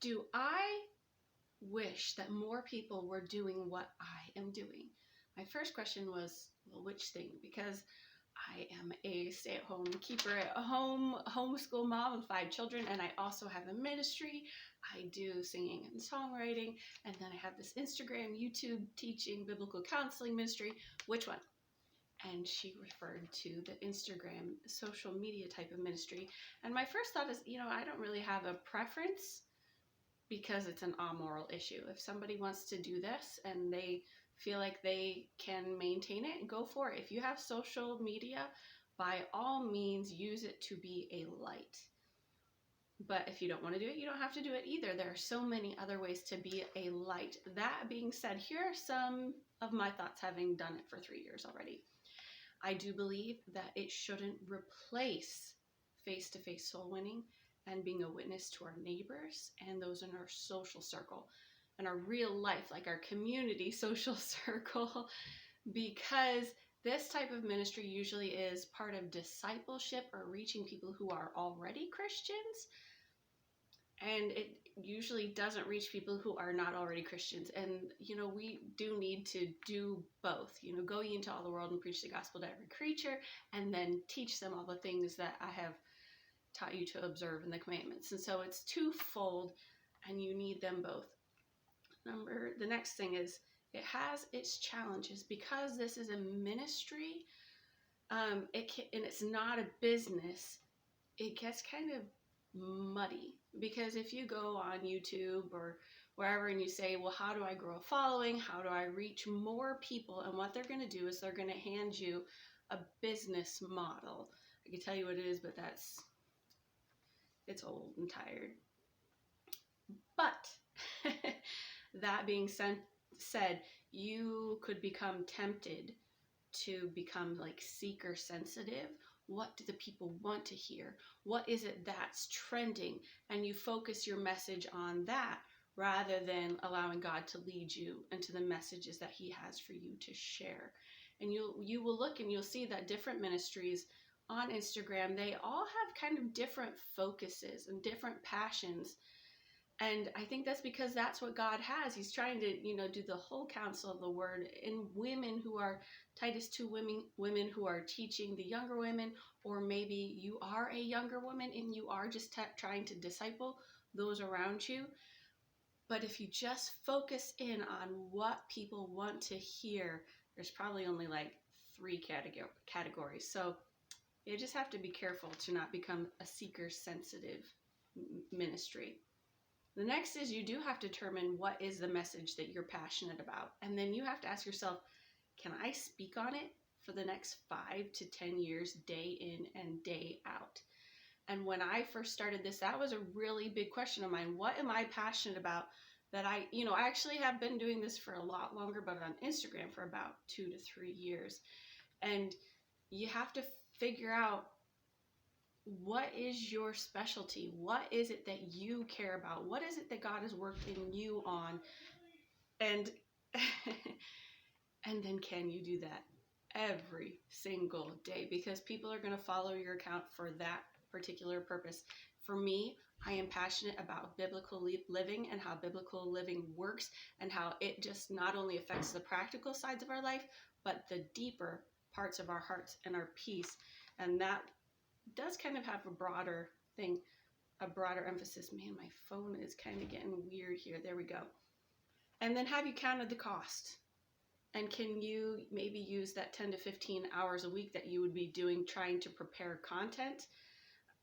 Do I wish that more people were doing what I am doing? My first question was, well, which thing? Because I am a stay-at-home keeper at home, homeschool mom of 5 children, and I also have a ministry. I do singing and songwriting, and then I have this Instagram, YouTube teaching biblical counseling ministry. Which one? And she referred to the Instagram social media type of ministry. And my first thought is, I don't really have a preference because it's an amoral issue. If somebody wants to do this and they feel like they can maintain it, go for it. If you have social media, by all means, use it to be a light. But if you don't want to do it, you don't have to do it either. There are so many other ways to be a light. That being said, here are some of my thoughts, having done it for 3 years already. I do believe that it shouldn't replace face-to-face soul winning and being a witness to our neighbors and those in our social circle and our real life, like our community social circle, because this type of ministry usually is part of discipleship or reaching people who are already Christians. And it usually doesn't reach people who are not already Christians. And, we do need to do both. Go ye into all the world and preach the gospel to every creature, and then teach them all the things that I have taught you to observe in the commandments. And so it's twofold, and you need them both. The next thing is, it has its challenges because this is a ministry, and it's not a business. It gets kind of muddy, because if you go on YouTube or wherever and you say, well, how do I grow a following? How do I reach more people? And what they're going to do is they're going to hand you a business model. I can tell you what it is, but it's old and tired. But that being said, you could become tempted to become like seeker sensitive. What do the people want to hear? What is it that's trending? And you focus your message on that rather than allowing God to lead you into the messages that he has for you to share. And you will look and you'll see that different ministries on Instagram, they all have kind of different focuses and different passions. And I think that's because that's what God has. He's trying to, do the whole counsel of the word in women who are Titus 2 women who are teaching the younger women, or maybe you are a younger woman and you are just trying to disciple those around you. But if you just focus in on what people want to hear, there's probably only like 3 categories. So you just have to be careful to not become a seeker-sensitive ministry. The next is you do have to determine what is the message that you're passionate about. And then you have to ask yourself, can I speak on it for the next 5 to 10 years, day in and day out? And when I first started this, that was a really big question of mine. What am I passionate about? That I actually have been doing this for a lot longer, but on Instagram for about 2 to 3 years. And you have to figure out, what is your specialty? What is it that you care about? What is it that God has worked in you on? And and then can you do that every single day? Because people are going to follow your account for that particular purpose. For me, I am passionate about biblical living and how biblical living works and how it just not only affects the practical sides of our life, but the deeper parts of our hearts and our peace. And that does kind of have a broader emphasis. Man, my phone is kind of getting weird here. There we go. And then have you counted the cost? And can you maybe use that 10 to 15 hours a week that you would be doing trying to prepare content?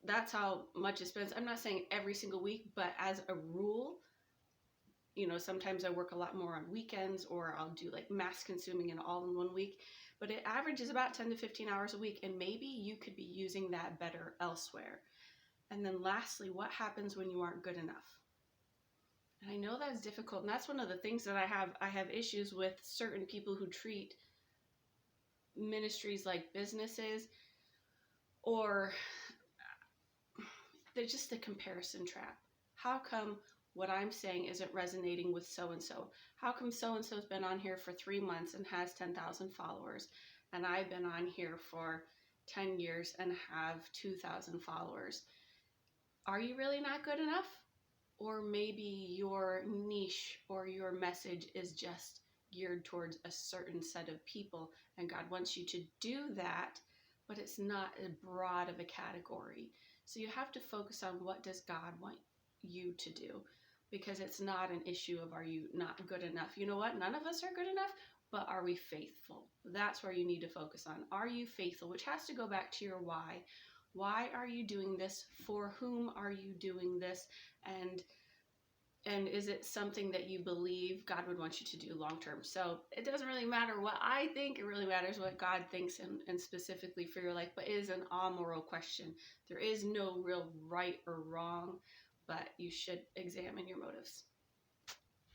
That's how much it spends. I'm not saying every single week, but as a rule, sometimes I work a lot more on weekends, or I'll do like mass consuming and all in one week. But it averages about 10 to 15 hours a week, and maybe you could be using that better elsewhere. And then lastly, what happens when you aren't good enough? And I know that's difficult, and that's one of the things that I have issues with certain people who treat ministries like businesses, or they're just the comparison trap. How come what I'm saying isn't resonating with so-and-so? How come so-and-so's been on here for 3 months and has 10,000 followers, and I've been on here for 10 years and have 2,000 followers? Are you really not good enough? Or maybe your niche or your message is just geared towards a certain set of people, and God wants you to do that, but it's not as broad of a category. So you have to focus on what does God want you to do, because it's not an issue of are you not good enough. You know what? None of us are good enough, but are we faithful? That's where you need to focus on. Are you faithful? Which has to go back to your why. Why are you doing this? For whom are you doing this? And is it something that you believe God would want you to do long term? So it doesn't really matter what I think. It really matters what God thinks, and specifically for your life. But it is an amoral question. There is no real right or wrong, but you should examine your motives.